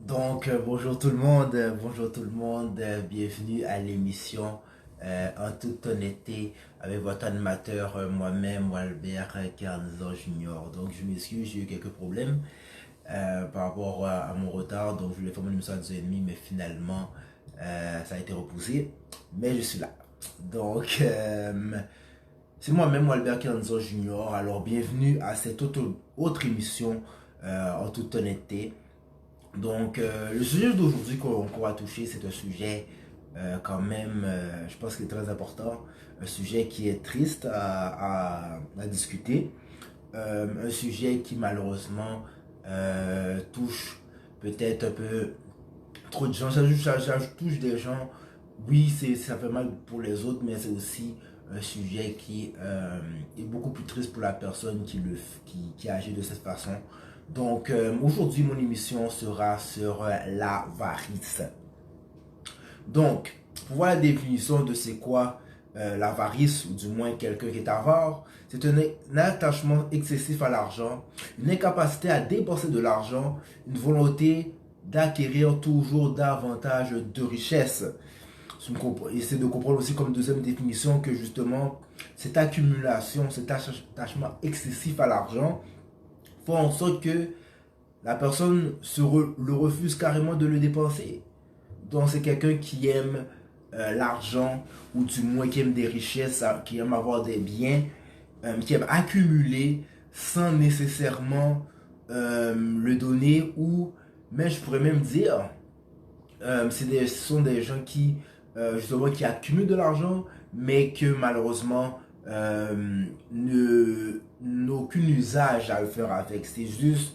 Bonjour tout le monde, bienvenue à l'émission En toute honnêteté avec votre animateur moi-même, Walbert Carnizan Junior. Donc je m'excuse, j'ai eu quelques problèmes par rapport à mon retard, donc je voulais faire mon émission à 2h30, mais finalement ça a été repoussé, mais je suis là. Donc c'est moi-même, Walbert Carnizan Junior, alors bienvenue à cette autre émission En toute honnêteté. Le sujet d'aujourd'hui qu'on va toucher, c'est un sujet quand même, je pense qu'il est très important, un sujet qui est triste à discuter, un sujet qui malheureusement touche peut-être un peu trop de gens, ça touche des gens, oui, ça fait mal pour les autres, mais c'est aussi un sujet qui est beaucoup plus triste pour la personne qui agit de cette façon. Aujourd'hui, mon émission sera sur l'avarice. Donc, pour voir la définition de c'est quoi l'avarice, ou du moins quelqu'un qui est avare, c'est un attachement excessif à l'argent, une incapacité à dépenser de l'argent, une volonté d'acquérir toujours davantage de richesses. Essayer de comprendre aussi comme deuxième définition que justement, cette accumulation, cet attachement excessif à l'argent, fait en sorte que la personne le refuse carrément de le dépenser. Donc c'est quelqu'un qui aime l'argent, ou du moins qui aime des richesses, qui aime avoir des biens, qui aime accumuler sans nécessairement le donner, ou, mais je pourrais même dire, ce sont des gens qui, justement, qui accumulent de l'argent, mais que malheureusement, n'ont aucun usage à le faire avec. C'est juste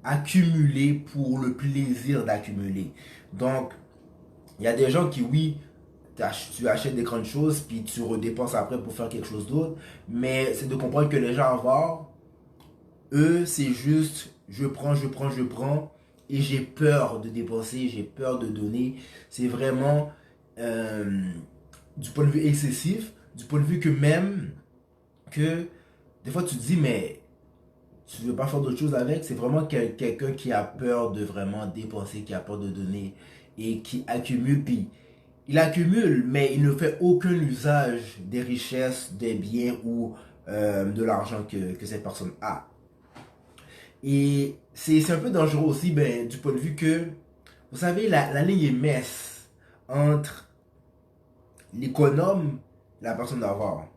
accumuler pour le plaisir d'accumuler. Donc, il y a des gens qui, oui, tu achètes des grandes choses, puis tu redépenses après pour faire quelque chose d'autre. Mais c'est de comprendre que les gens avares, eux, c'est juste, je prends, et j'ai peur de dépenser, j'ai peur de donner. C'est vraiment euh, du point de vue excessif, du point de vue que même, que des fois tu te dis, mais tu veux pas faire d'autre chose avec, c'est vraiment quelqu'un qui a peur de vraiment dépenser, qui a peur de donner, et qui accumule, puis il accumule, mais il ne fait aucun usage des richesses, des biens, ou de l'argent que cette personne a. Et c'est un peu dangereux aussi, ben, du point de vue que, vous savez, la ligne est mince entre l'économe et la personne d'avoir.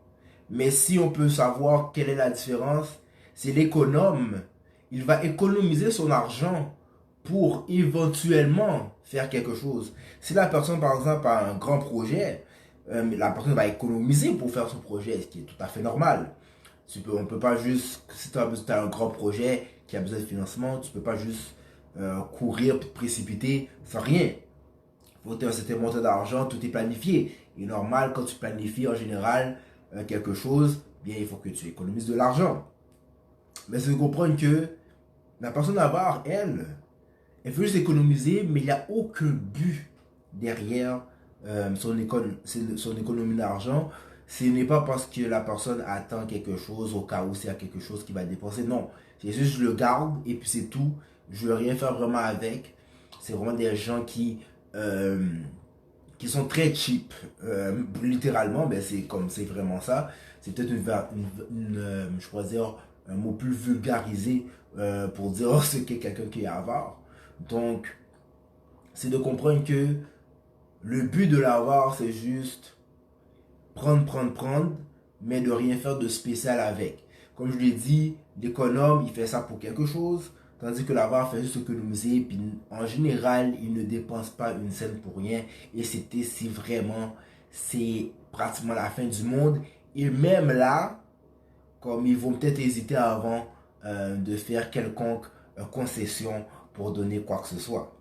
Mais si on peut savoir quelle est la différence, c'est l'économe. Il va économiser son argent pour éventuellement faire quelque chose. Si la personne, par exemple, a un grand projet, la personne va économiser pour faire son projet, ce qui est tout à fait normal. On peut pas juste, si tu as un grand projet qui a besoin de financement, tu peux pas juste courir, précipiter sans rien. Faut un certain montant d'argent, tout est planifié. Et normal, quand tu planifies en général quelque chose, bien il faut que tu économises de l'argent. Mais c'est de comprendre que la personne avare, elle veut juste économiser, mais il n'y a aucun but derrière son économie d'argent. Ce n'est pas parce que la personne attend quelque chose au cas où c'est quelque chose qui va dépenser. Non, c'est juste je le garde et puis c'est tout. Je ne veux rien faire vraiment avec. C'est vraiment des gens euh, qui sont très cheap. Littéralement, ben c'est vraiment ça. C'est peut-être je pourrais dire, un mot plus vulgarisé pour dire ce qu'est quelqu'un qui est avare. Donc, c'est de comprendre que le but de l'avoir, c'est juste prendre, mais de rien faire de spécial avec. Comme je l'ai dit, l'économe, il fait ça pour quelque chose, tandis que l'avoir fait juste économiser, puis en général, il ne dépense pas une scène pour rien, et c'était si vraiment, c'est pratiquement la fin du monde, et même là, comme ils vont peut-être hésiter avant de faire quelconque concession pour donner quoi que ce soit.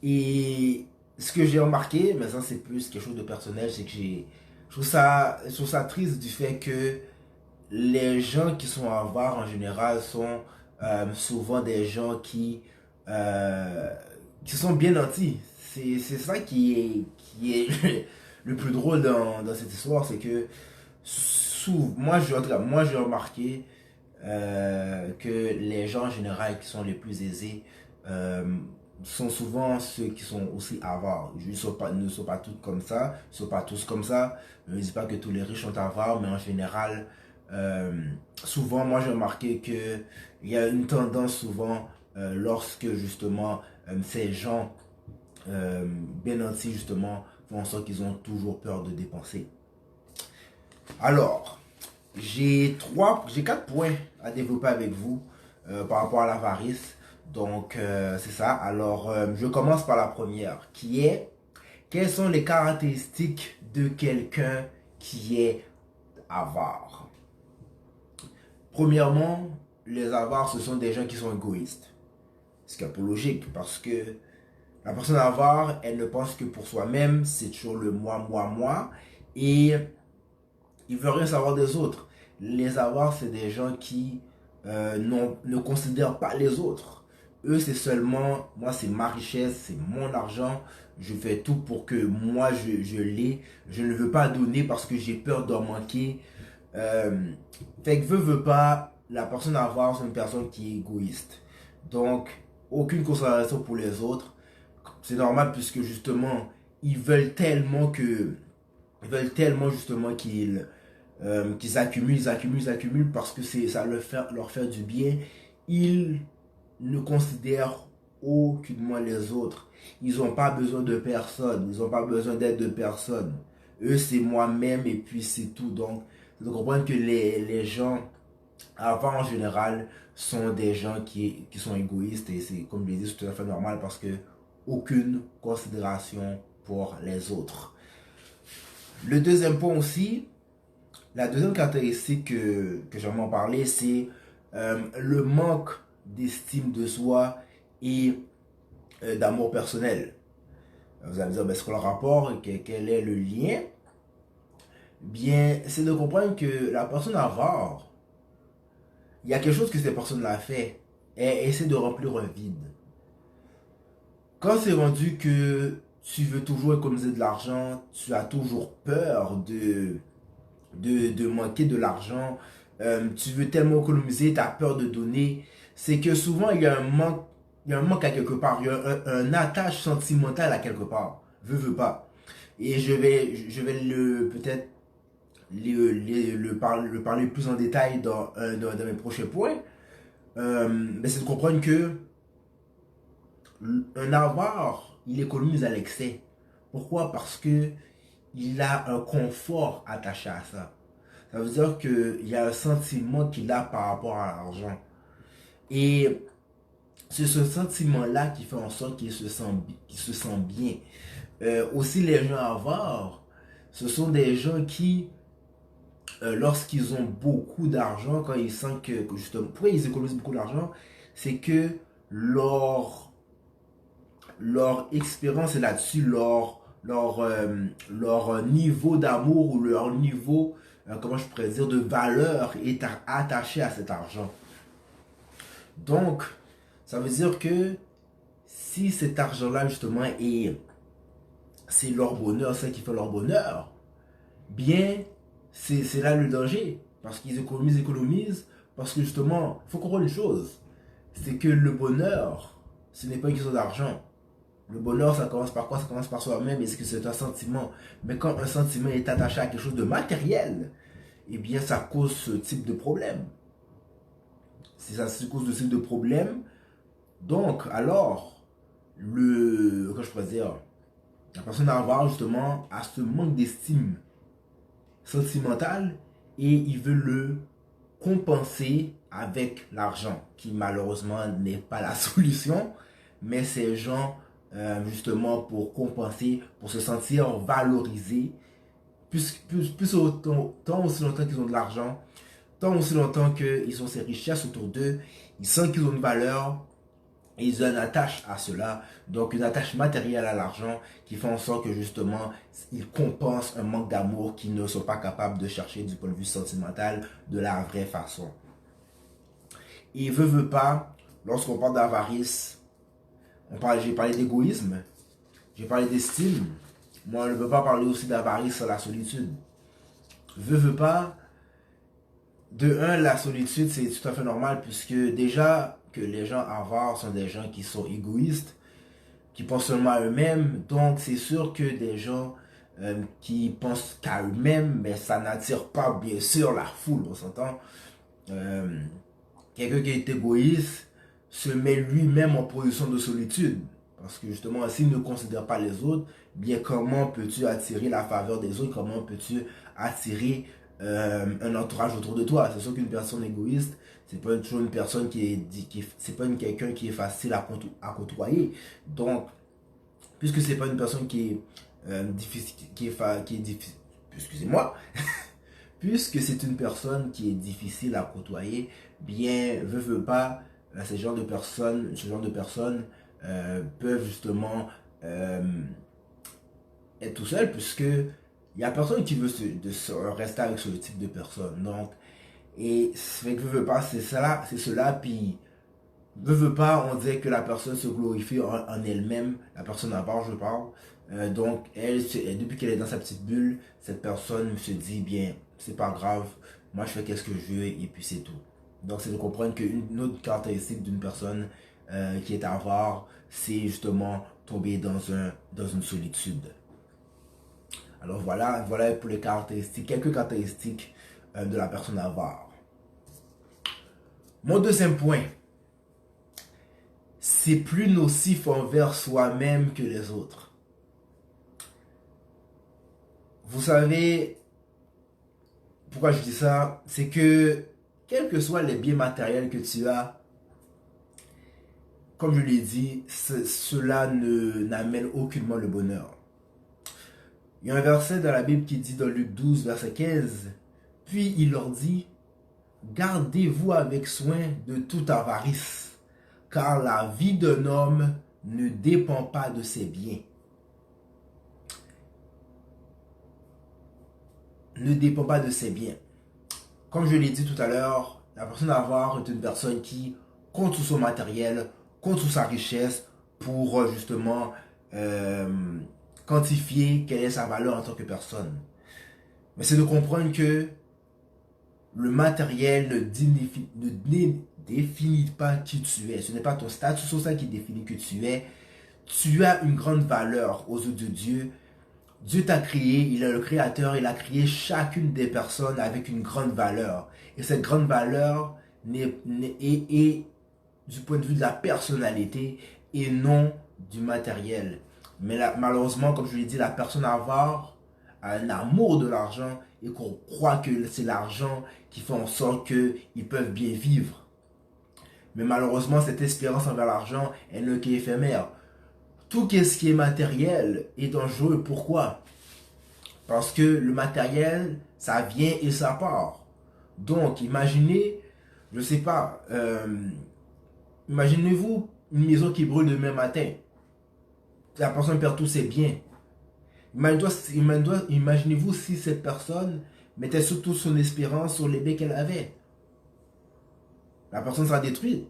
Et ce que j'ai remarqué, mais ça c'est plus quelque chose de personnel, c'est que je trouve ça triste du fait que les gens qui sont avares en général sont souvent des gens qui sont bien nantis. C'est ça qui est le plus drôle dans cette histoire, c'est que en tout cas, moi j'ai remarqué que les gens en général qui sont les plus aisés euh, sont souvent ceux qui sont aussi avares. Ne sont pas tous comme ça, ne sont pas tous comme ça. Je ne dis pas que tous les riches sont avares, mais en général, euh, souvent, moi j'ai remarqué qu'il y a une tendance souvent lorsque justement ces gens euh, bien nantis justement font en sorte qu'ils ont toujours peur de dépenser. Alors, j'ai quatre points à développer avec vous par rapport à l'avarice. Donc, c'est ça. Alors, je commence par la première, qui est, quelles sont les caractéristiques de quelqu'un qui est avare? Premièrement, les avares, ce sont des gens qui sont égoïstes. Ce qui est un peu logique, parce que la personne avare, elle ne pense que pour soi-même, c'est toujours le moi, moi, moi, et il veut rien savoir des autres. Les avares, c'est des gens qui ne considèrent pas les autres. Eux, c'est seulement, moi, c'est ma richesse, c'est mon argent. Je fais tout pour que moi, je l'ai. Je ne veux pas donner parce que j'ai peur d'en manquer. Euh, Fait que veut pas, la personne avare, c'est une personne qui est égoïste. Donc, aucune considération pour les autres. C'est normal puisque justement, ils veulent tellement que, ils veulent tellement justement qu'ils accumulent, ils accumulent, ils accumulent parce que ça leur fait du bien. Ils ne considèrent aucunement les autres. Ils n'ont pas besoin de personne. Ils n'ont pas besoin d'aide de personne. Eux, c'est moi-même et puis c'est tout. Donc, de comprendre que les gens, avant en général, sont des gens qui sont égoïstes et c'est, comme je l'ai dit, c'est tout à fait normal parce que aucune considération pour les autres. Le deuxième point aussi, la deuxième caractéristique que j'aimerais en parler, c'est le manque d'estime de soi et d'amour personnel. Vous allez me dire, ben, c'est quoi le rapport? Quel est le lien? Bien, c'est de comprendre que la personne avare, il y a quelque chose que cette personne-là fait. Elle essaie de remplir un vide. Quand c'est rendu que tu veux toujours économiser de l'argent, tu as toujours peur de manquer de l'argent, tu veux tellement économiser, tu as peur de donner, c'est que souvent il y a un manque à quelque part, il y a un attache sentimental à quelque part, veux pas. Et je vais peut-être le parler plus en détail dans mes prochains points. Mais c'est de comprendre que un avare, il économise à l'excès. Pourquoi? Parce que il a un confort attaché à ça. Ça veut dire qu'il y a un sentiment qu'il a par rapport à l'argent. Et c'est ce sentiment-là qui fait en sorte qu'il se sent bien. Aussi, les gens avares, ce sont des gens qui, lorsqu'ils ont beaucoup d'argent, quand ils sentent que justement, pourquoi ils économisent beaucoup d'argent, c'est que leur expérience est là-dessus, leur niveau d'amour ou leur niveau, comment je pourrais dire, de valeur est attaché à cet argent. Donc, ça veut dire que si cet argent-là, justement, c'est leur bonheur, c'est qui fait leur bonheur, bien, c'est là le danger. Parce qu'ils économisent, parce que justement, il faut comprendre une chose, c'est que le bonheur, ce n'est pas une question d'argent. Le bonheur, ça commence par quoi? Ça commence par soi-même et c'est que c'est un sentiment. Mais quand un sentiment est attaché à quelque chose de matériel, eh bien, ça cause ce type de problème. Si ça cause ce type de problème, donc, alors, que je pourrais dire, la personne à avoir justement a ce manque d'estime sentimentale et il veut le compenser avec l'argent, qui malheureusement n'est pas la solution, mais ces gens, justement, pour compenser, pour se sentir valorisés, plus autant, tant aussi longtemps qu'ils ont de l'argent, tant aussi longtemps qu'ils ont ces richesses autour d'eux, ils sentent qu'ils ont une valeur, et ils ont une attache à cela, donc une attache matérielle à l'argent qui fait en sorte que justement ils compensent un manque d'amour qu'ils ne sont pas capables de chercher du point de vue sentimental de la vraie façon. Et veut pas, lorsqu'on parle d'avarice, j'ai parlé d'égoïsme, j'ai parlé d'estime, moi je ne veux pas parler aussi d'avarice sans la solitude. Veut pas, de un, la solitude c'est tout à fait normal puisque déjà que les gens avares sont des gens qui sont égoïstes, qui pensent seulement à eux-mêmes. Donc, c'est sûr que des gens qui pensent qu'à eux-mêmes, mais ça n'attire pas, bien sûr, la foule, on s'entend. Euh, Quelqu'un qui est égoïste se met lui-même en position de solitude. Parce que justement, s'il ne considère pas les autres, bien comment peux-tu attirer la faveur des autres? Comment peux-tu attirer un entourage autour de toi? C'est sûr qu'une personne égoïste, c'est pas toujours une personne c'est pas quelqu'un qui est facile à côtoyer. Donc, puisque c'est pas une personne qui est difficile, qui est difficile, excusez-moi, puisque c'est une personne qui est difficile à côtoyer, bien, veut pas, ce genre de personnes peuvent justement être tout seul, puisque il y a personne qui veut rester avec ce type de personne. Donc, et fait que veut pas, c'est cela, puis veut pas, on dirait que la personne se glorifie en elle-même, la personne à part, je parle. Donc, depuis qu'elle est dans sa petite bulle, cette personne se dit, bien, c'est pas grave, moi je fais qu'est-ce que je veux et puis c'est tout. Donc, c'est de comprendre qu'une autre caractéristique d'une personne qui est avare, c'est justement tomber dans une solitude. Alors voilà pour les caractéristiques, quelques caractéristiques de la personne avare. Mon deuxième point, c'est plus nocif envers soi-même que les autres. Vous savez, pourquoi je dis ça? C'est que, quels que soient les biens matériels que tu as, comme je l'ai dit, cela n'amène aucunement le bonheur. Il y a un verset dans la Bible qui dit dans Luc 12, verset 15, « Puis il leur dit, gardez-vous avec soin de toute avarice, car la vie d'un homme ne dépend pas de ses biens. » Ne dépend pas de ses biens. Comme je l'ai dit tout à l'heure, la personne avare est une personne qui compte sur son matériel, compte sur sa richesse pour justement quantifier quelle est sa valeur en tant que personne. Mais c'est de comprendre que le matériel ne définit pas qui tu es. Ce n'est pas ton statut social qui définit qui tu es. Tu as une grande valeur aux yeux de Dieu. Dieu t'a créé, il est le créateur, il a créé chacune des personnes avec une grande valeur. Et cette grande valeur est du point de vue de la personnalité et non du matériel. Mais malheureusement, comme je l'ai dit, la personne avare a un amour de l'argent et qu'on croit que c'est l'argent qui fait en sorte qu'ils peuvent bien vivre. Mais malheureusement, cette espérance envers l'argent est ne qu'est éphémère. Tout ce qui est matériel est dangereux. Pourquoi? Parce que le matériel, ça vient et ça part. Donc, imaginez, je sais pas, imaginez-vous une maison qui brûle demain matin. La personne perd tous ses biens. Imaginez-vous si cette personne mettait surtout son espérance sur les biens qu'elle avait. La personne sera détruite.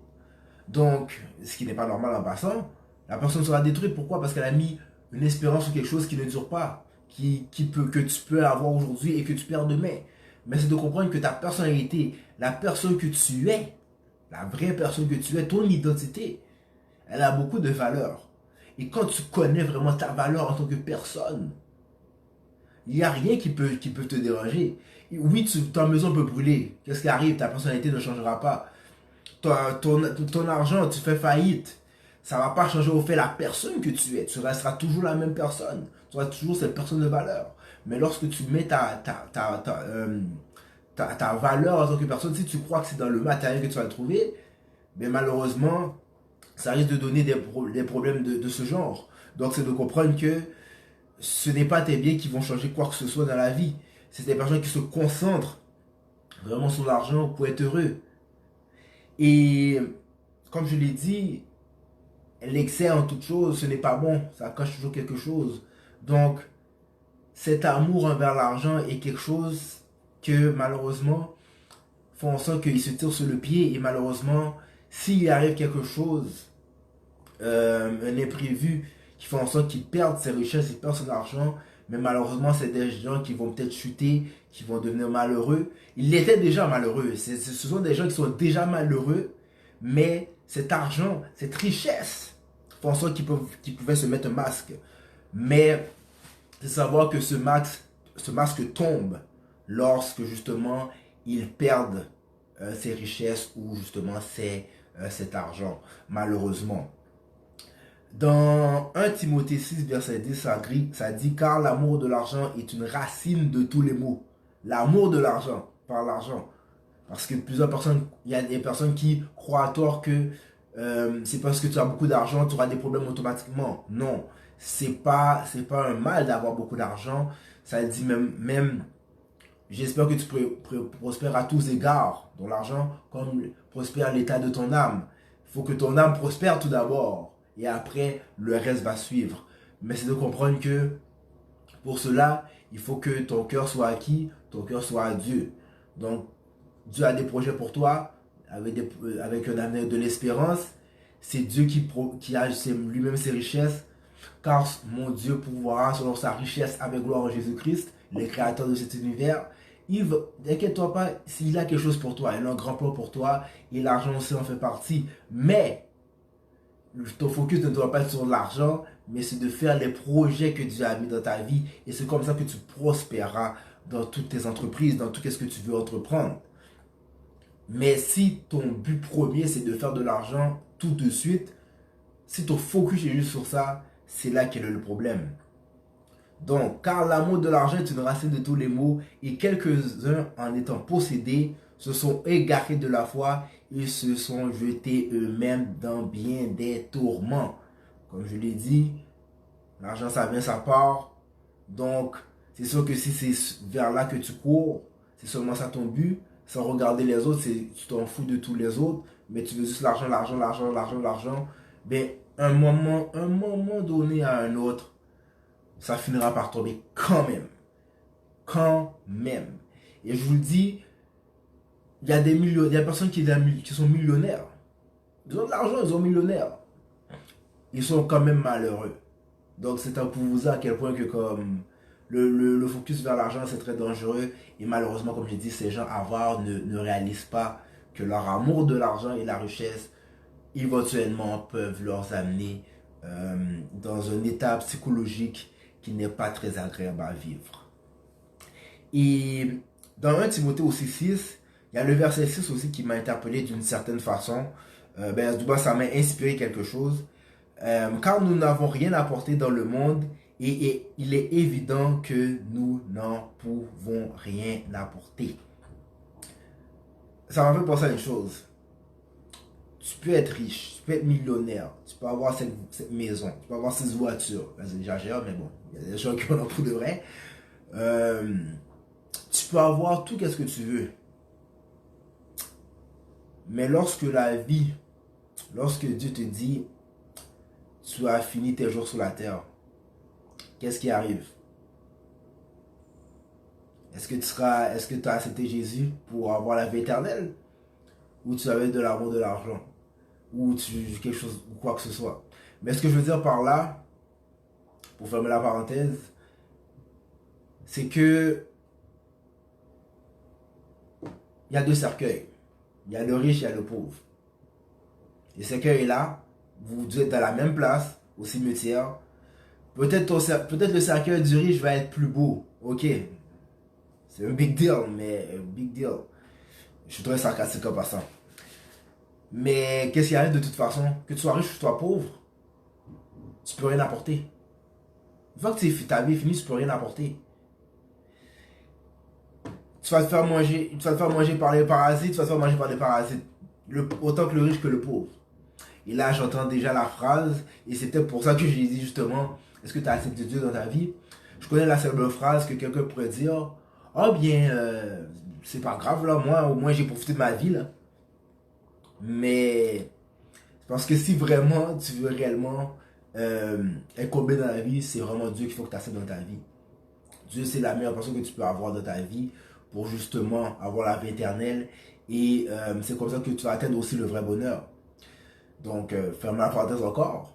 Donc, ce qui n'est pas normal en passant, la personne sera détruite. Pourquoi? Parce qu'elle a mis une espérance sur quelque chose qui ne dure pas, que tu peux avoir aujourd'hui et que tu perds demain. Mais c'est de comprendre que ta personnalité, la personne que tu es, la vraie personne que tu es, ton identité, elle a beaucoup de valeur. Et quand tu connais vraiment ta valeur en tant que personne, il n'y a rien qui peut te déranger. Oui, ta maison peut brûler. Qu'est-ce qui arrive? Ta personnalité ne changera pas. Ton argent, tu fais faillite. Ça ne va pas changer au fait la personne que tu es. Tu resteras toujours la même personne. Tu seras toujours cette personne de valeur. Mais lorsque tu mets ta valeur en tant que personne, si tu crois que c'est dans le matériel que tu vas le trouver, mais malheureusement, ça risque de donner des problèmes de ce genre. Donc c'est de comprendre que ce n'est pas tes biens qui vont changer quoi que ce soit dans la vie. C'est des personnes qui se concentrent vraiment sur l'argent pour être heureux. Et comme je l'ai dit, l'excès en toute chose, ce n'est pas bon. Ça cache toujours quelque chose. Donc, cet amour envers l'argent est quelque chose que malheureusement font en sorte qu'il se tire sur le pied. Et malheureusement, s'il arrive quelque chose, un imprévu qui fait en sorte qu'il perde ses richesses, il perd son argent, mais malheureusement, c'est des gens qui vont peut-être chuter, qui vont devenir malheureux. Ils étaient déjà malheureux. Ce sont des gens qui sont déjà malheureux, mais cet argent, cette richesse, font en sorte qu'ils pouvaient se mettre un masque. Mais c'est savoir que ce masque tombe lorsque justement ils perdent ces richesses ou justement cet argent, malheureusement. Dans 1 Timothée 6, verset 10, ça dit car l'amour de l'argent est une racine de tous les maux. L'amour de l'argent, par l'argent. Parce que plusieurs personnes, il y a des personnes qui croient à tort que c'est parce que tu as beaucoup d'argent, tu auras des problèmes automatiquement. Non, c'est pas un mal d'avoir beaucoup d'argent. Ça dit même j'espère que tu prospères à tous égards dans l'argent, comme prospère l'état de ton âme. Il faut que ton âme prospère tout d'abord, et après, le reste va suivre. Mais c'est de comprendre que, pour cela, il faut que ton cœur soit acquis, ton cœur soit à Dieu. Donc, Dieu a des projets pour toi, avec un avenir de l'espérance. C'est Dieu qui a lui-même ses richesses, car mon Dieu pourvoira selon sa richesse avec gloire en Jésus-Christ, le créateur de cet univers. N'inquiète-toi pas, s'il a quelque chose pour toi, il a un grand plan pour toi, et l'argent aussi en fait partie. Mais, ton focus ne doit pas être sur l'argent, mais c'est de faire les projets que Dieu a mis dans ta vie. Et c'est comme ça que tu prospéreras dans toutes tes entreprises, dans tout ce que tu veux entreprendre. Mais si ton but premier, c'est de faire de l'argent tout de suite, si ton focus est juste sur ça, c'est là qu'est le problème. Donc, car l'amour de l'argent est une racine de tous les maux, et quelques-uns, en étant possédés, se sont égarés de la foi et se sont jetés eux-mêmes dans bien des tourments. Comme je l'ai dit, l'argent, ça vient, ça part. Donc, c'est sûr que si c'est vers là que tu cours, c'est seulement ça ton but, sans regarder les autres, tu t'en fous de tous les autres, mais tu veux juste l'argent, l'argent, l'argent, l'argent, l'argent, ben, un moment donné à un autre, ça finira par tomber quand même. Quand même. Et je vous le dis, il y a des personnes qui sont millionnaires. Ils ont de l'argent, ils sont millionnaires. Ils sont quand même malheureux. Donc c'est un pour vous dire à quel point que comme le focus vers l'argent c'est très dangereux. Et malheureusement, comme j'ai dit, ces gens avares ne réalisent pas que leur amour de l'argent et la richesse éventuellement peuvent leur amener dans un état psychologique qui n'est pas très agréable à vivre. Et dans 1 Timothée aussi 6, il y a le verset 6 aussi qui m'a interpellé d'une certaine façon. Du moins, ça m'a inspiré quelque chose. Car nous n'avons rien apporté dans le monde et il est évident que nous n'en pouvons rien apporter. Ça m'a fait penser à une chose. Tu peux être riche, tu peux être millionnaire, tu peux avoir cette maison, tu peux avoir cette voiture. J'exagère, mais bon, il y a des gens qui en ont pour de vrai. Tu peux avoir tout ce que tu veux. Mais lorsque Dieu te dit, tu as fini tes jours sur la terre, qu'est-ce qui arrive? Est-ce que tu as accepté Jésus pour avoir la vie éternelle? Ou tu avais de l'amour de l'argent? Ou quelque chose, ou quoi que ce soit? Mais ce que je veux dire par là, pour fermer la parenthèse, c'est que il y a deux cercueils. Il y a le riche, il y a le pauvre. Et ce cercueil-là, vous êtes à la même place, au cimetière. Peut-être le cercueil du riche va être plus beau. Ok. C'est un big deal, mais un big deal. Je suis très sarcastique en passant. Mais qu'est-ce qui arrive de toute façon? Que tu sois riche ou que tu sois pauvre, tu peux rien apporter. Une fois que ta vie est finie, tu peux rien apporter. Tu vas te faire manger par les parasites, tu vas te faire manger par des parasites. Autant que le riche que le pauvre. Et là, j'entends déjà la phrase, et c'est peut-être pour ça que j'ai dit justement, est-ce que tu as accepté Dieu dans ta vie? Je connais la seule phrase que quelqu'un pourrait dire, oh bien, c'est pas grave là, moi au moins j'ai profité de ma vie là. Mais, parce que si vraiment tu veux réellement être comblé dans la vie, c'est vraiment Dieu qu'il faut que tu acceptes dans ta vie. Dieu, c'est la meilleure personne que tu peux avoir dans ta vie pour justement avoir la vie éternelle. Et c'est comme ça que tu vas atteindre aussi le vrai bonheur. Donc, ferme la parenthèse encore.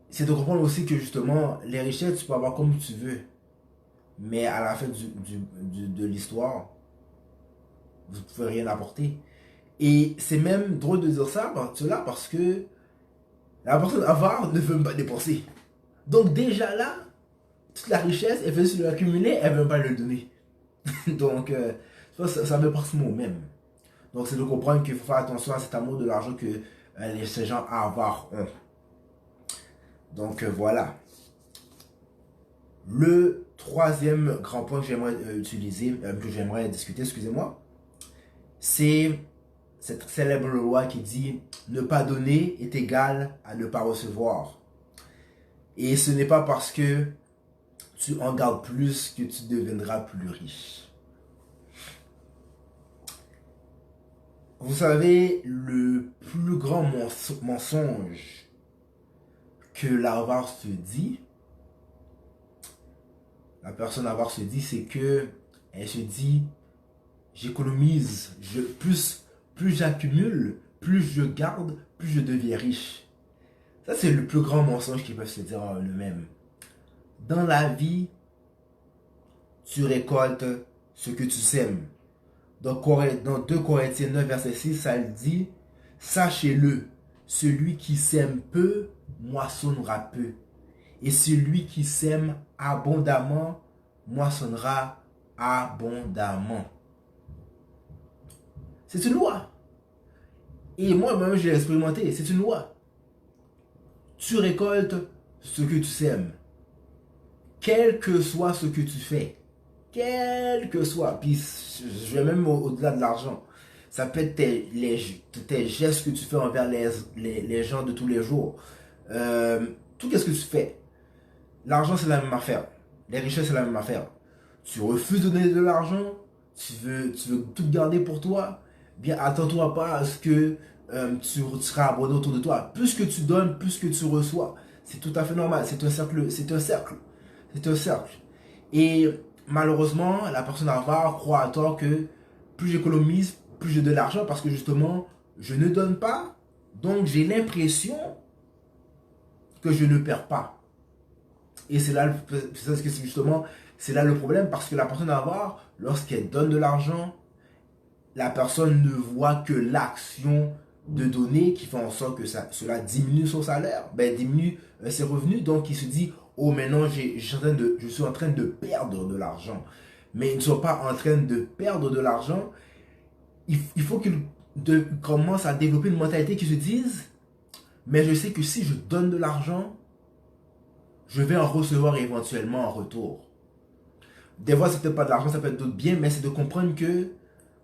C'est de comprendre aussi que justement, les richesses, tu peux avoir comme tu veux. Mais à la fin de l'histoire, vous ne pouvez rien apporter. Et c'est même drôle de dire cela parce que la personne avare ne veut même pas dépenser. Donc déjà là, toute la richesse, elle veut se l'accumuler, elle ne veut même pas le donner. Donc ça veut pas ce mot même. Donc c'est de comprendre qu'il faut faire attention à cet amour de l'argent que ces gens avares ont. Donc voilà. Le troisième grand point que j'aimerais que j'aimerais discuter, excusez-moi, c'est cette célèbre loi qui dit ne pas donner est égal à ne pas recevoir. Et ce n'est pas parce que tu en gardes plus que tu deviendras plus riche. Vous savez, le plus grand mensonge que l'avare se dit, la personne avare se dit, c'est que elle se dit, j'économise, plus j'accumule, plus je garde, plus je deviens riche. Ça, c'est le plus grand mensonge qu'ils peuvent se dire en eux-mêmes. Dans la vie, tu récoltes ce que tu sèmes. Dans 2 Corinthiens 9, verset 6, ça le dit, sachez-le, celui qui sème peu, moissonnera peu. Et celui qui sème abondamment, moissonnera abondamment. C'est une loi. Et moi-même, j'ai expérimenté. C'est une loi. Tu récoltes ce que tu sèmes. Quel que soit ce que tu fais. Quel que soit. Puis, je vais même au-delà de l'argent. Ça peut être tes gestes que tu fais envers les gens de tous les jours. Tout ce que tu fais. L'argent, c'est la même affaire. Les richesses, c'est la même affaire. Tu refuses de donner de l'argent. Tu veux tout garder pour toi. Bien, attends-toi pas à ce que tu seras abondé autour de toi. Plus que tu donnes, plus que tu reçois. C'est tout à fait normal. C'est un cercle. C'est un cercle. C'est un cercle. Et malheureusement, la personne avare croit à tort que plus j'économise, plus je donne de l'argent parce que justement, je ne donne pas. Donc, j'ai l'impression que je ne perds pas. Et c'est là, justement, c'est là le problème parce que la personne avare, lorsqu'elle donne de l'argent, la personne ne voit que l'action de donner qui fait en sorte que cela diminue son salaire, diminue ses revenus. Donc il se dit, oh maintenant je suis en train de perdre de l'argent. Mais ils ne sont pas en train de perdre de l'argent. Il faut qu'ils commencent à développer une mentalité qui se dise, mais je sais que si je donne de l'argent, je vais en recevoir éventuellement en retour. Des fois, c'est peut-être pas de l'argent, ça peut être d'autres biens, mais c'est de comprendre que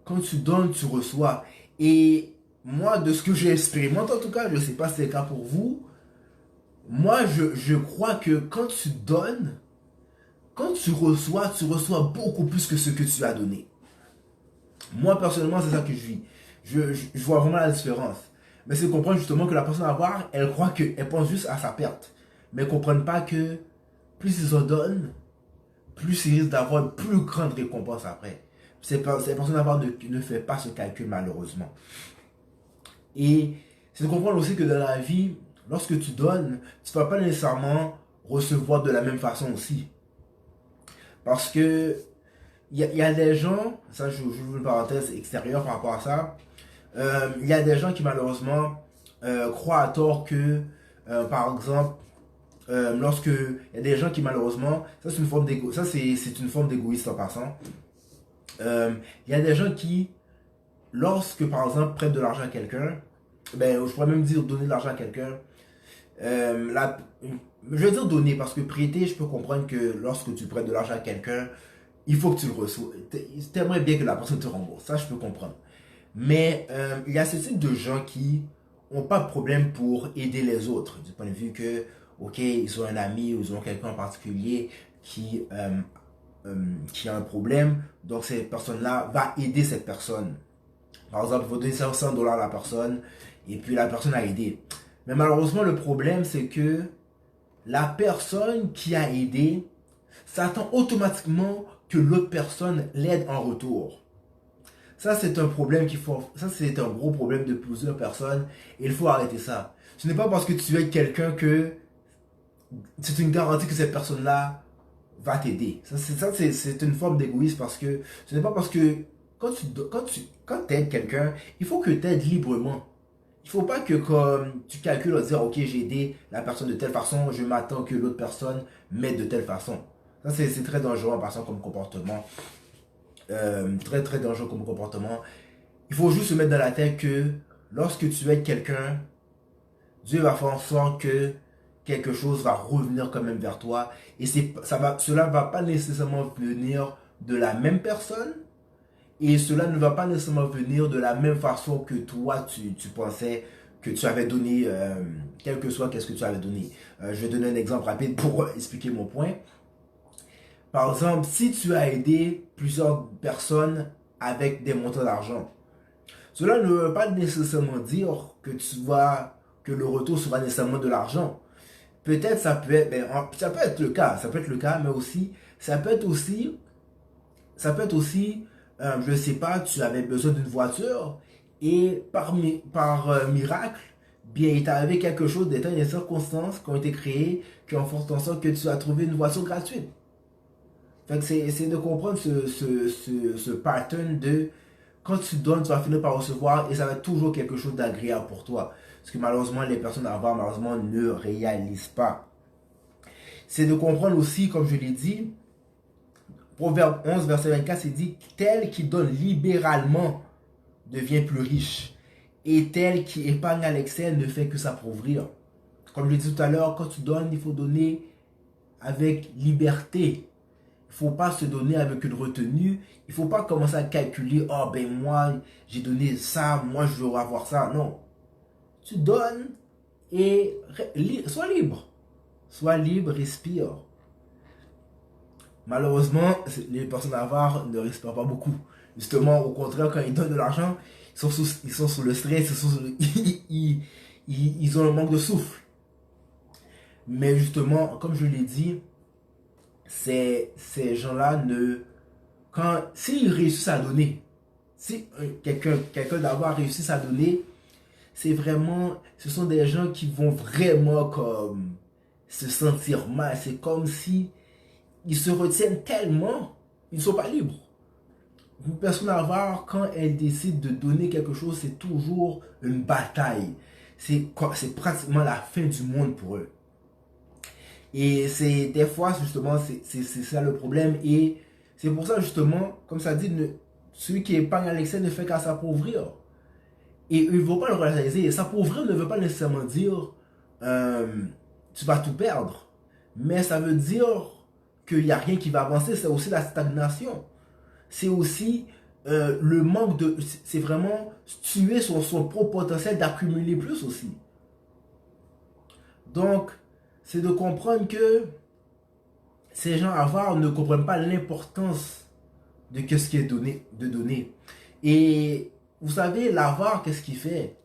quand tu donnes, tu reçois. Et moi, de ce que j'ai expérimenté, en tout cas, je ne sais pas si c'est le cas pour vous, moi, je crois que quand tu donnes, quand tu reçois beaucoup plus que ce que tu as donné. Moi, personnellement, c'est ça que je vis. Je vois vraiment la différence. Mais c'est comprendre justement que la personne à voir, elle croit qu'elle pense juste à sa perte. Mais elle ne comprennent pas que plus ils en donnent, plus ils risquent d'avoir une plus grande récompense après. Ces personnes à voir ne fait pas ce calcul malheureusement. Et c'est de comprendre aussi que dans la vie, lorsque tu donnes, tu ne vas pas nécessairement recevoir de la même façon aussi. Parce que il y a des gens, ça je vous une parenthèse extérieure par rapport à ça, il y a des gens qui malheureusement croient à tort que, par exemple, lorsque il y a des gens qui malheureusement, ça c'est une forme d'égoïsme en passant. Il y a des gens qui, lorsque par exemple prêtent de l'argent à quelqu'un, je pourrais même dire donner de l'argent à quelqu'un, je vais dire donner parce que prêter, je peux comprendre que lorsque tu prêtes de l'argent à quelqu'un, il faut que tu le reçois. Tu aimerais bien que la personne te rembourse, ça je peux comprendre. Mais il y a ce type de gens qui n'ont pas de problème pour aider les autres, du point de vue que, ok, ils ont un ami ou ils ont quelqu'un en particulier qui a un problème, donc cette personne-là va aider cette personne. Par exemple, il faut donner 500 dollars à la personne et puis la personne a aidé. Mais malheureusement, le problème, c'est que la personne qui a aidé s'attend automatiquement que l'autre personne l'aide en retour. Ça, c'est un problème ça, c'est un gros problème de plusieurs personnes et il faut arrêter ça. Ce n'est pas parce que tu es quelqu'un que c'est une garantie que cette personne-là va t'aider. Ça, c'est une forme d'égoïsme parce que ce n'est pas parce que quand tu aides quelqu'un, il faut que tu aides librement. Il ne faut pas que comme tu calcules en disant, ok, j'ai aidé la personne de telle façon, je m'attends que l'autre personne m'aide de telle façon. Ça, c'est très dangereux en passant comme comportement. Très, très dangereux comme comportement. Il faut juste se mettre dans la tête que lorsque tu aides quelqu'un, Dieu va faire en sorte que quelque chose va revenir quand même vers toi. Et cela ne va pas nécessairement venir de la même personne. Et cela ne va pas nécessairement venir de la même façon que toi, tu pensais que tu avais donné, quel que soit qu'est-ce que tu avais donné. Je vais donner un exemple rapide pour expliquer mon point. Par exemple, si tu as aidé plusieurs personnes avec des montants d'argent, cela ne veut pas nécessairement dire que le retour sera nécessairement de l'argent. Peut-être ça peut être le cas, mais aussi, ça peut être aussi, je ne sais pas, tu avais besoin d'une voiture et par miracle, bien, il t'est arrivé quelque chose, des circonstances qui ont été créées, qui ont fait en sorte que tu as trouvé une voiture gratuite. Fait que c'est de comprendre ce pattern de quand tu donnes, tu vas finir par recevoir et ça va être toujours quelque chose d'agréable pour toi. Ce que malheureusement, les personnes à avoir, malheureusement, ne réalisent pas. C'est de comprendre aussi, comme je l'ai dit, Proverbe 11, verset 24, c'est dit, tel qui donne libéralement devient plus riche. Et tel qui épargne à l'excès ne fait que s'appauvrir. Comme je l'ai dit tout à l'heure, quand tu donnes, il faut donner avec liberté. Il ne faut pas se donner avec une retenue. Il ne faut pas commencer à calculer, oh ben moi, j'ai donné ça, moi je veux avoir ça. Non. Tu donnes et sois libre. Sois libre, respire. Malheureusement, les personnes avares ne respirent pas beaucoup. Justement, au contraire, quand ils donnent de l'argent, ils sont sous le stress, ils ont un manque de souffle. Mais justement, comme je l'ai dit, ces gens-là s'ils réussissent à donner, si quelqu'un d'avoir réussi à donner, ce sont des gens qui vont vraiment comme se sentir mal. C'est comme si ils se retiennent tellement, ils ne sont pas libres. Une personne avare, quand elle décide de donner quelque chose, c'est toujours une bataille. C'est pratiquement la fin du monde pour eux. Et c'est des fois, justement, c'est ça le problème. Et c'est pour ça, justement, comme ça dit, celui qui épargne à l'excès ne fait qu'à s'appauvrir. Et il ne faut pas le réaliser. Et s'appauvrir ne veut pas nécessairement dire tu vas tout perdre. Mais ça veut dire qu'il n'y a rien qui va avancer. C'est aussi la stagnation. C'est aussi le manque de... C'est vraiment tuer son propre potentiel d'accumuler plus aussi. Donc, c'est de comprendre que ces gens avares ne comprennent pas l'importance de ce qui est donné, de donner. Et vous savez, l'avare, qu'est-ce qu'il fait?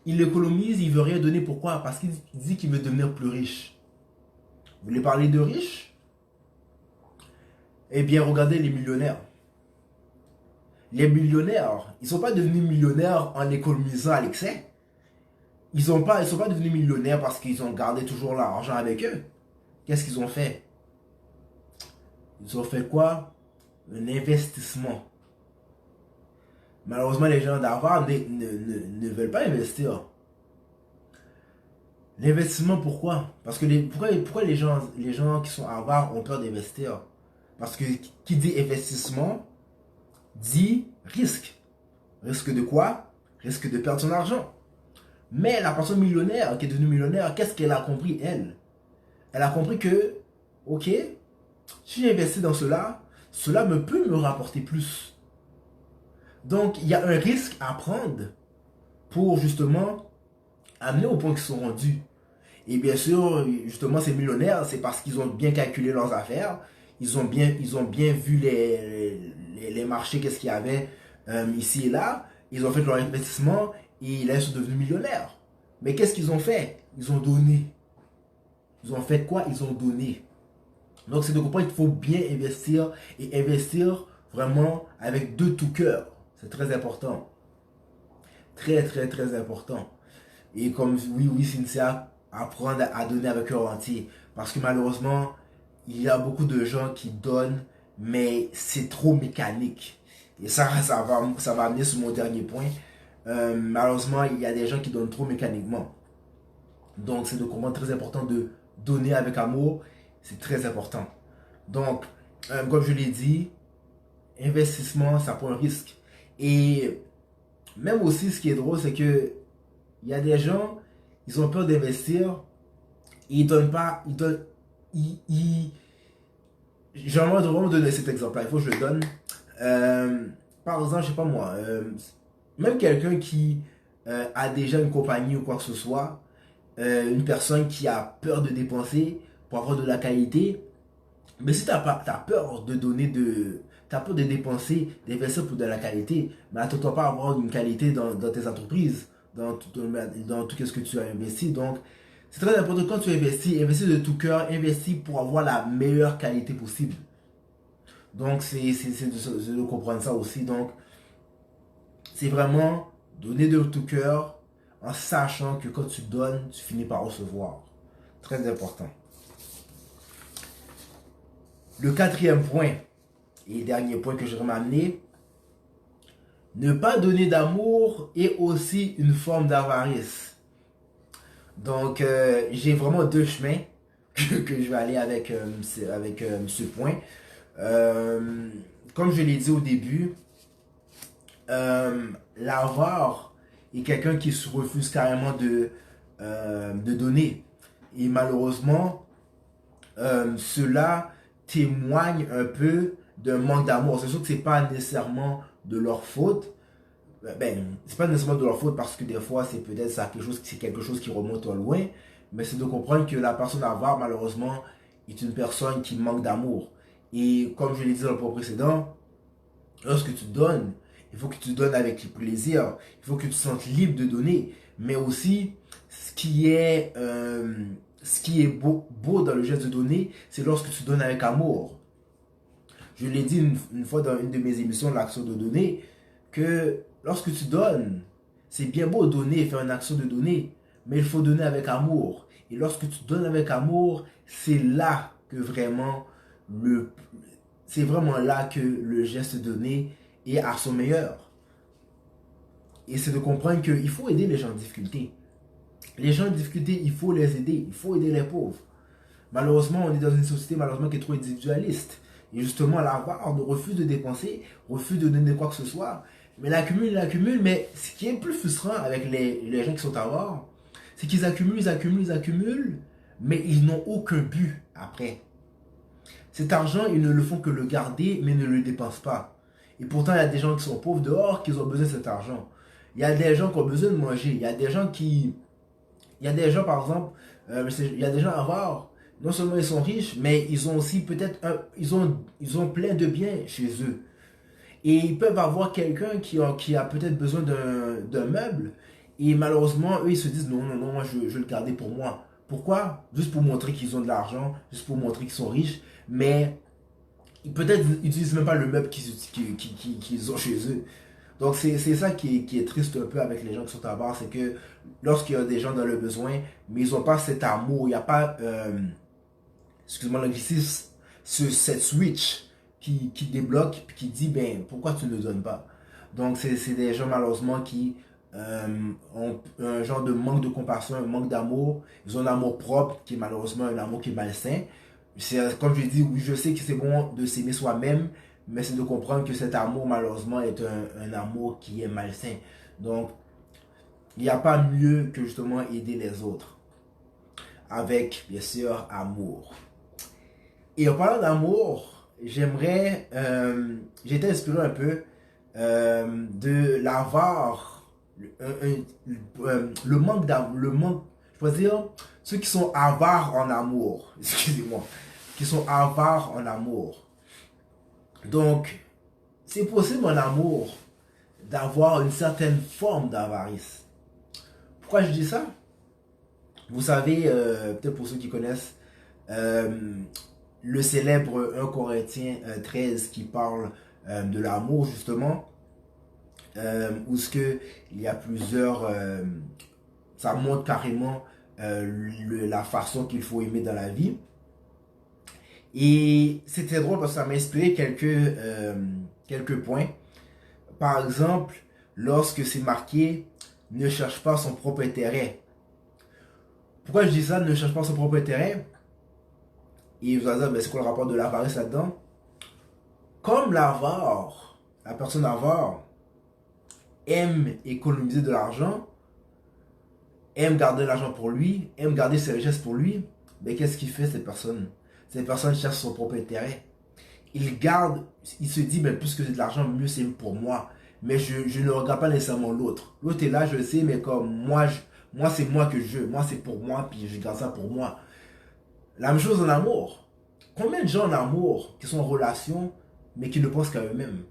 Il économise, il veut rien donner. Pourquoi? Parce qu'il dit qu'il veut devenir plus riche. Vous voulez parler de riches? Eh bien, regardez les millionnaires. Les millionnaires, ils ne sont pas devenus millionnaires en économisant à l'excès. Ils sont pas devenus millionnaires parce qu'ils ont gardé toujours l'argent avec eux. Qu'est-ce qu'ils ont fait? Ils ont fait quoi? Un investissement. Malheureusement, les gens d'avare ne veulent pas investir. L'investissement, pourquoi? Parce que pourquoi les gens qui sont avares ont peur d'investir? Parce que qui dit investissement dit risque. Risque de quoi? Risque de perdre son argent. Mais la personne millionnaire qui est devenue millionnaire, qu'est-ce qu'elle a compris, elle? Elle a compris que, ok, si j'investis dans cela, cela peut me rapporter plus. Donc, il y a un risque à prendre pour justement amener au point qu'ils sont rendus. Et bien sûr, justement, ces millionnaires, c'est parce qu'ils ont bien calculé leurs affaires. Ils ont bien vu les marchés, qu'est-ce qu'il y avait ici et là. Ils ont fait leur investissement et là, ils sont devenus millionnaires. Mais qu'est-ce qu'ils ont fait? Ils ont donné. Ils ont fait quoi? Ils ont donné. Donc, c'est de comprendre qu'il faut bien investir et investir vraiment avec de tout cœur. C'est très important. Très, très, très important. Et comme, oui, Cynthia, apprendre à donner avec cœur entier. Parce que malheureusement, il y a beaucoup de gens qui donnent, mais c'est trop mécanique. Et ça va amener sur mon dernier point. Malheureusement, il y a des gens qui donnent trop mécaniquement. Donc, c'est de comprendre très important de donner avec amour. C'est très important. Donc, comme je l'ai dit, investissement, ça prend un risque. Et même aussi, ce qui est drôle, c'est que il y a des gens, ils ont peur d'investir. Ils donnent pas, ils donnent, ils, j'aimerais vraiment donner cet exemple-là. Il faut que je le donne. Par exemple, je sais pas moi, même quelqu'un qui a déjà une compagnie ou quoi que ce soit, une personne qui a peur de dépenser pour avoir de la qualité, mais si t'as peur de donner t'as peur de dépenser, d'investir pour de la qualité, mais attends pas à avoir une qualité dans tes entreprises, dans tout ce que tu as investi. Donc, c'est très important quand tu investis, investis de tout cœur, investis pour avoir la meilleure qualité possible. Donc, c'est de comprendre ça aussi. Donc, c'est vraiment donner de tout cœur en sachant que quand tu donnes, tu finis par recevoir. Très important. Le quatrième point, et dernier point que je vais m'amener, ne pas donner d'amour est aussi une forme d'avarice. Donc, j'ai vraiment deux chemins que je vais aller avec ce point. Euh, Comme je l'ai dit au début, l'avare est quelqu'un qui se refuse carrément de donner. Et malheureusement, cela témoigne un peu d'un manque d'amour. C'est sûr que c'est pas nécessairement de leur faute. Ben, c'est pas nécessairement de leur faute parce que des fois c'est peut-être ça quelque chose qui remonte au loin, mais c'est de comprendre que la personne avare malheureusement est une personne qui manque d'amour. Et comme je l'ai dit dans le point précédent, lorsque tu donnes, il faut que tu donnes avec plaisir, il faut que tu te sentes libre de donner, mais aussi ce qui est beau dans le geste de donner, c'est lorsque tu donnes avec amour. Je l'ai dit une fois dans une de mes émissions, l'action de donner, que lorsque tu donnes, c'est bien beau donner et faire une action de donner, mais il faut donner avec amour. Et lorsque tu donnes avec amour, c'est là que vraiment le, c'est vraiment là que le geste donné est à son meilleur. Et c'est de comprendre qu'il faut aider les gens en difficulté. Les gens en difficulté, il faut les aider, il faut aider les pauvres. Malheureusement, on est dans une société malheureusement qui est trop individualiste. Et justement, l'avare refuse de dépenser, refuse de donner quoi que ce soit. Mais il accumule. Mais ce qui est plus frustrant avec les gens qui sont avares, c'est qu'ils accumulent, ils accumulent, ils accumulent, mais ils n'ont aucun but après. Cet argent, ils ne le font que le garder, mais ne le dépensent pas. Et pourtant, il y a des gens qui sont pauvres dehors qui ont besoin de cet argent. Il y a des gens qui ont besoin de manger. Il y a des gens qui... Il y a des gens, par exemple, il y a des gens avares. Non seulement ils sont riches, mais ils ont aussi peut-être... ils ont plein de biens chez eux. Et ils peuvent avoir quelqu'un qui a peut-être besoin d'un meuble. Et malheureusement, eux, ils se disent, non, non, non, moi, je vais le garder pour moi. Pourquoi? Juste pour montrer qu'ils ont de l'argent, juste pour montrer qu'ils sont riches. Mais peut-être ils n'utilisent même pas le meuble qu'ils ont chez eux. Donc c'est ça qui est triste un peu avec les gens qui sont à bord, c'est que lorsqu'il y a des gens dans le besoin, mais ils n'ont pas cet amour, il n'y a pas, excuse-moi l'anglicisme, cette switch qui débloque, puis qui dit, ben pourquoi tu ne donnes pas? Donc c'est des gens malheureusement qui ont un genre de manque de compassion, un manque d'amour, ils ont un amour propre qui est malheureusement un amour qui est malsain. Comme je dis, oui, je sais que c'est bon de s'aimer soi-même, mais c'est de comprendre que cet amour, malheureusement, est un amour qui est malsain. Donc, il n'y a pas mieux que justement aider les autres. Avec, bien sûr, amour. Et en parlant d'amour, j'ai été inspiré un peu de l'avare, le manque d'amour, je pourrais dire, ceux qui sont avares en amour, excusez-moi, qui sont avares en amour. Donc, c'est possible en amour d'avoir une certaine forme d'avarice. Pourquoi je dis ça? Vous savez, peut-être pour ceux qui connaissent, le célèbre 1 Corinthiens 13 qui parle de l'amour justement, où ce que il y a plusieurs, ça montre carrément la façon qu'il faut aimer dans la vie. Et c'était drôle parce que ça m'a inspiré quelques points. par exemple, lorsque c'est marqué « ne cherche pas son propre intérêt ». Pourquoi je dis ça, ne cherche pas son propre intérêt? Et vous allez dire, ben, c'est quoi le rapport de l'avarice là-dedans? Comme l'avare, la personne avare aime économiser de l'argent, aime garder l'argent pour lui, aime garder ses richesses pour lui, mais qu'est-ce qu'il fait cette personne? Cette personne cherche son propre intérêt. Il garde, il se dit, ben, plus que j'ai de l'argent, mieux c'est pour moi. Mais je ne regarde pas nécessairement l'autre. L'autre est là, je le sais, mais comme moi c'est moi que je veux. Moi c'est pour moi, puis je garde ça pour moi. La même chose en amour. Combien de gens en amour qui sont en relation, mais qui ne pensent qu'à eux-mêmes?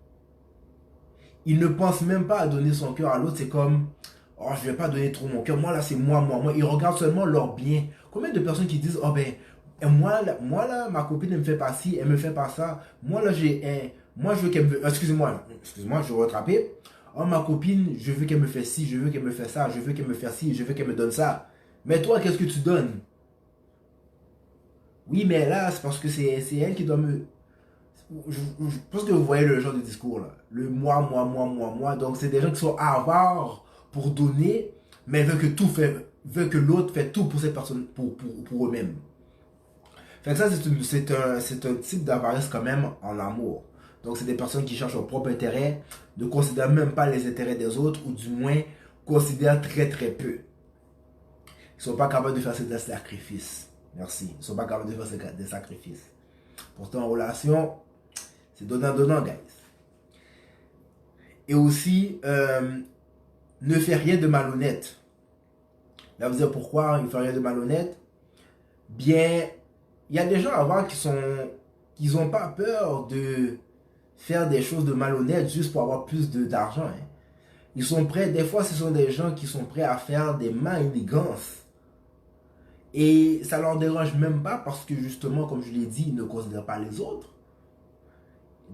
Ils ne pensent même pas à donner son cœur à l'autre. C'est comme, oh, je vais pas donner trop mon cœur. Moi, là, c'est moi. Ils regardent seulement leur bien. Combien de personnes qui disent, oh ben, moi là, ma copine, elle me fait pas ci, elle me fait pas ça. Moi, là, moi, je veux qu'elle me... Excusez-moi, je vais rattraper. Oh, ma copine, je veux qu'elle me fasse ci, je veux qu'elle me fasse ça, je veux qu'elle me fasse ci, je veux qu'elle me donne ça. Mais toi, qu'est-ce que tu donnes? Oui, mais là, c'est parce que c'est elle qui doit me... Je pense que vous voyez le genre de discours là. Le moi. Donc c'est des gens qui sont avares pour donner, mais veulent que l'autre fait tout pour cette personne, pour eux-mêmes. Fait que ça, c'est un type d'avarice quand même en amour. Donc c'est des personnes qui cherchent leur propre intérêt, ne considèrent même pas les intérêts des autres, ou du moins considèrent très très peu. Ils ne sont pas capables de faire des sacrifices. Merci. Ils ne sont pas capables de faire des sacrifices. Pourtant en relation, c'est donnant, guys. Et aussi, ne fait rien de malhonnête. Là, vous dire pourquoi il ne fait rien de malhonnête? Bien, il y a des gens avant qui n'ont pas peur de faire des choses de malhonnêtes juste pour avoir plus d'argent. Hein. Ils sont prêts, des fois, ce sont des gens qui sont prêts à faire des manigances. Et ça leur dérange même pas parce que justement, comme je l'ai dit, ils ne considèrent pas les autres.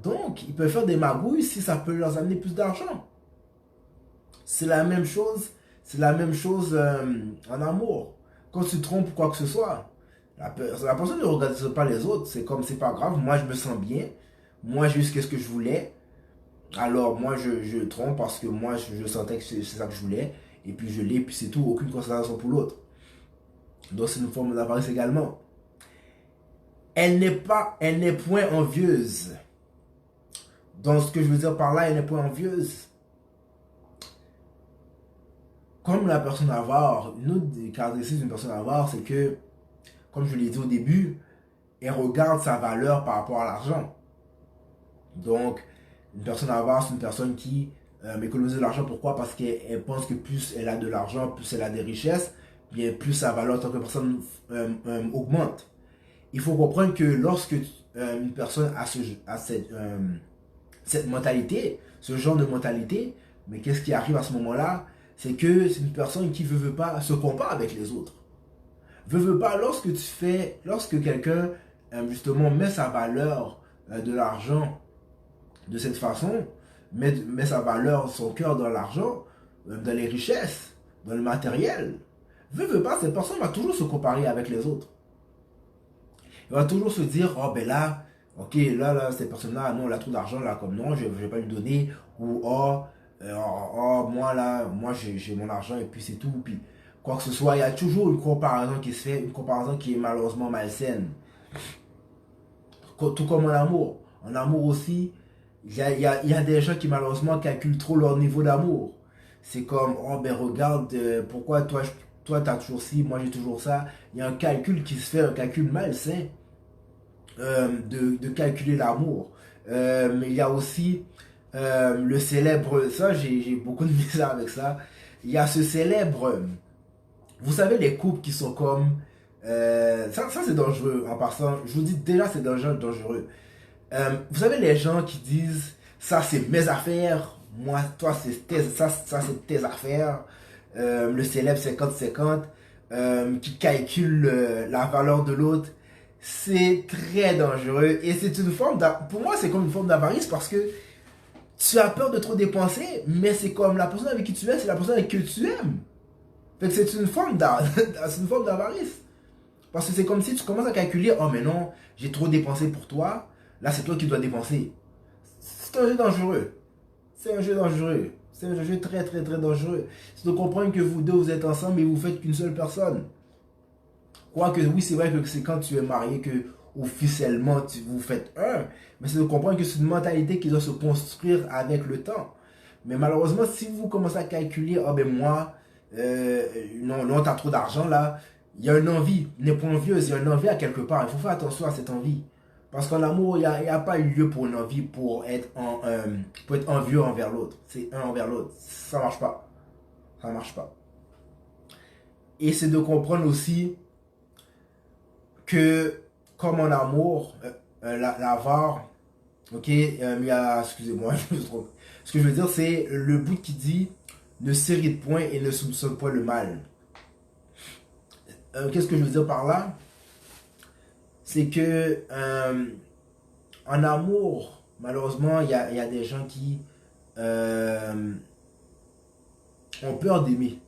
Donc, ils peuvent faire des magouilles si ça peut leur amener plus d'argent. C'est la même chose, en amour. Quand tu te trompes ou quoi que ce soit, la personne ne regarde pas les autres. C'est comme, c'est pas grave, moi je me sens bien. Moi j'ai eu ce que je voulais. Alors moi je trompe parce que moi je sentais que c'est ça que je voulais. Et puis je l'ai, puis c'est tout, aucune considération pour l'autre. Donc c'est une forme d'avarice également. Elle n'est point envieuse. Donc ce que je veux dire par là, elle n'est point envieuse. Comme la personne avare, une autre des caractéristiques d'une personne avare, c'est que, comme je l'ai dit au début, elle regarde sa valeur par rapport à l'argent. Donc, une personne avare, c'est une personne qui économise de l'argent. Pourquoi? Parce qu'elle pense que plus elle a de l'argent, plus elle a des richesses, bien plus sa valeur en tant que personne augmente. Il faut comprendre que lorsque une personne a cette mentalité, ce genre de mentalité, mais qu'est-ce qui arrive à ce moment-là? C'est que c'est une personne qui veut pas se compare avec les autres. Veut pas, lorsque quelqu'un justement met sa valeur de l'argent de cette façon, met sa valeur, son cœur dans l'argent, dans les richesses, dans le matériel, veut pas, cette personne va toujours se comparer avec les autres. Il va toujours se dire, oh ben là, ok, là, cette personne-là, non, elle a trop d'argent, là, comme non, je vais pas lui donner, ou moi j'ai mon argent et puis c'est tout, puis quoi que ce soit, il y a toujours une comparaison qui se fait, une comparaison qui est malheureusement malsaine. Tout comme en amour. En amour aussi, il y a des gens qui malheureusement calculent trop leur niveau d'amour. C'est comme, oh ben regarde, pourquoi toi t'as toujours ci, moi j'ai toujours ça. Il y a un calcul qui se fait, un calcul malsain de calculer l'amour. Mais il y a aussi le célèbre, ça j'ai beaucoup de misère avec ça. Il y a ce célèbre, vous savez les couples qui sont comme, ça c'est dangereux en passant, je vous dis déjà c'est dangereux. Vous savez les gens qui disent, ça c'est mes affaires, moi, toi c'est ça c'est tes affaires, le célèbre 50-50, qui calcule la valeur de l'autre, c'est très dangereux et c'est une forme, pour moi c'est comme une forme d'avarice parce que tu as peur de trop dépenser, mais c'est comme la personne avec qui tu es, c'est la personne avec qui tu aimes. Fait que c'est une forme d'avarice. Parce que c'est comme si tu commences à calculer, oh mais non, j'ai trop dépensé pour toi, là c'est toi qui dois dépenser. C'est dangereux. C'est un jeu dangereux. C'est un jeu très très très dangereux. C'est de comprendre que vous deux vous êtes ensemble et vous faites qu'une seule personne. Quoique oui, c'est vrai que c'est quand tu es marié que officiellement vous faites un. Mais c'est de comprendre que c'est une mentalité qui doit se construire avec le temps. Mais malheureusement, si vous commencez à calculer, ah ben moi, non, non, t'as trop d'argent là, il y a une envie, n'est pas envieuse, il y a une envie à quelque part. Il faut faire attention à cette envie. Parce qu'en amour, il n'y a pas lieu pour une envie pour être envieux envers l'autre. C'est un envers l'autre. Ça marche pas. Ça marche pas. Et c'est de comprendre aussi que, comme en amour, l'avare, ok, il y a, excusez-moi, je me trompe. Ce que je veux dire, c'est le bout qui dit ne s'irrite point et ne soupçonne point le mal. Qu'est-ce que je veux dire par là? C'est que en amour, malheureusement, il y a des gens qui ont peur d'aimer.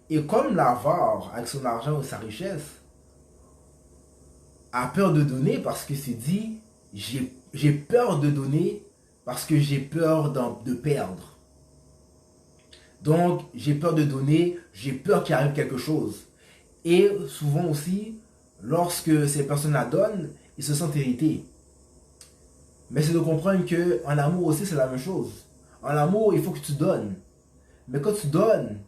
Et comme l'avare, avec son argent ou sa richesse, a peur de donner parce que c'est dit, j'ai peur de donner parce que j'ai peur de perdre. Donc, j'ai peur de donner, j'ai peur qu'il arrive quelque chose. Et souvent aussi, lorsque ces personnes-là donnent, ils se sentent irrités. Mais c'est de comprendre qu'en amour aussi, c'est la même chose. En amour, il faut que tu donnes. Mais quand tu donnes,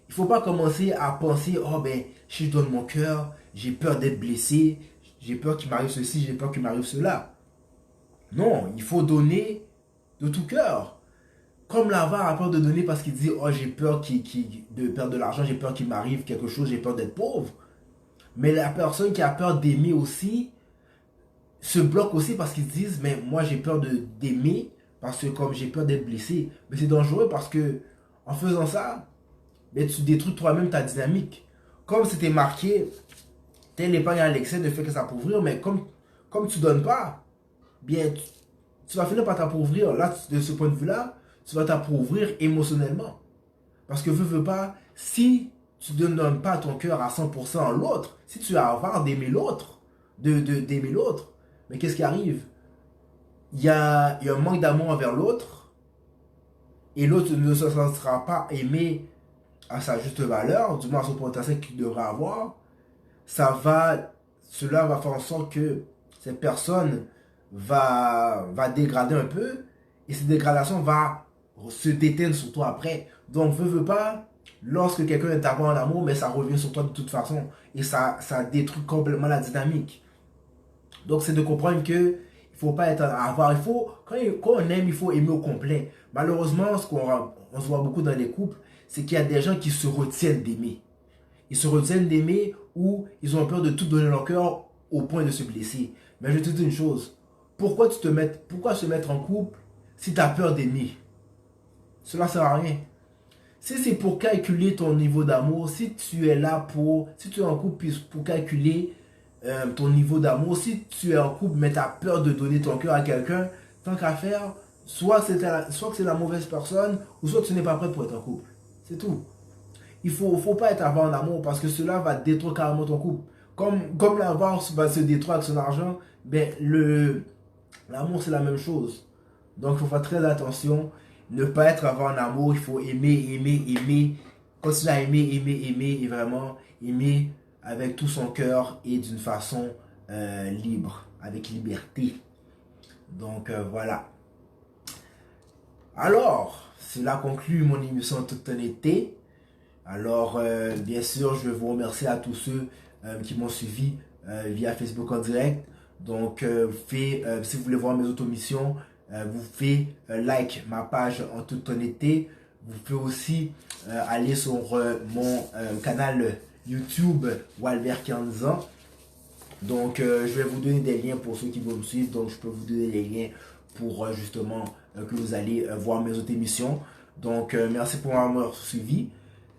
il ne faut pas commencer à penser, oh ben, si je donne mon cœur, j'ai peur d'être blessé, j'ai peur qu'il m'arrive ceci, j'ai peur qu'il m'arrive cela. Non, il faut donner de tout cœur. Comme l'avare a peur de donner parce qu'il dit, oh j'ai peur de perdre de l'argent, j'ai peur qu'il m'arrive quelque chose, j'ai peur d'être pauvre. Mais la personne qui a peur d'aimer aussi se bloque aussi parce qu'ils disent, mais moi j'ai peur d'aimer parce que comme j'ai peur d'être blessé. Mais c'est dangereux parce que en faisant ça, mais tu détruis toi-même ta dynamique. Comme c'était marqué, tel épargne à l'excès ne fait que s'appauvrir, mais comme tu donnes pas, bien tu vas finir par t'appauvrir. Là, de ce point de vue-là, tu vas t'appauvrir émotionnellement. Parce que veux pas, si tu ne donnes pas ton cœur à 100% à l'autre, si tu as avare d'aimer l'autre, d'aimer l'autre, mais qu'est-ce qui arrive? Il y a un manque d'amour envers l'autre, et l'autre ne se sentira pas aimé à sa juste valeur, du moins à son potentiel qu'il devrait avoir. Cela va faire en sorte que cette personne va dégrader un peu, et cette dégradation va se déteindre sur toi après. Donc, veux pas, lorsque quelqu'un est avant en amour, mais ça revient sur toi de toute façon, et ça détruit complètement la dynamique. Donc, c'est de comprendre que il faut pas être en avare. Quand on aime, il faut aimer au complet. Malheureusement, on se voit beaucoup dans les couples, c'est qu'il y a des gens qui se retiennent d'aimer. Ils se retiennent d'aimer ou ils ont peur de tout donner leur cœur au point de se blesser. Mais je te dis une chose. Pourquoi se mettre en couple si tu as peur d'aimer? Cela ne sert à rien. Si c'est pour calculer ton niveau d'amour, si tu es en couple pour calculer ton niveau d'amour, si tu es en couple mais tu as peur de donner ton cœur à quelqu'un, tant qu'à faire, soit que c'est la mauvaise personne, ou soit tu n'es pas prêt pour être en couple. C'est tout. Il faut pas être avant en amour parce que cela va détruire carrément ton couple. Comme l'avare va se détruire avec son argent, ben l'amour c'est la même chose. Donc il faut faire très attention. Ne pas être avant en amour, il faut aimer. Continuer à aimer et vraiment aimer avec tout son cœur et d'une façon libre, avec liberté. Donc voilà. Alors, cela conclut mon émission en toute honnêteté. Alors, bien sûr, je veux vous remercier à tous ceux qui m'ont suivi via Facebook en direct. Donc, si vous voulez voir mes autres missions, vous faites like ma page en toute honnêteté. Vous pouvez aussi aller sur mon canal YouTube Walbert 15 ans. Donc, je vais vous donner des liens pour ceux qui vont me suivre. Donc, je peux vous donner les liens pour justement que vous allez voir mes autres émissions. Donc, merci pour m'avoir suivi.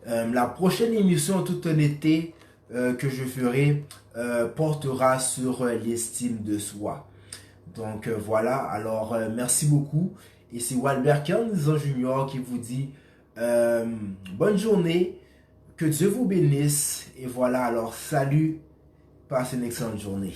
La prochaine émission en toute honnêteté que je ferai portera sur l'estime de soi. Donc voilà, alors merci beaucoup. Et c'est Walbert 15 ans Junior qui vous dit bonne journée, que Dieu vous bénisse. Et voilà, alors salut, passez une excellente journée.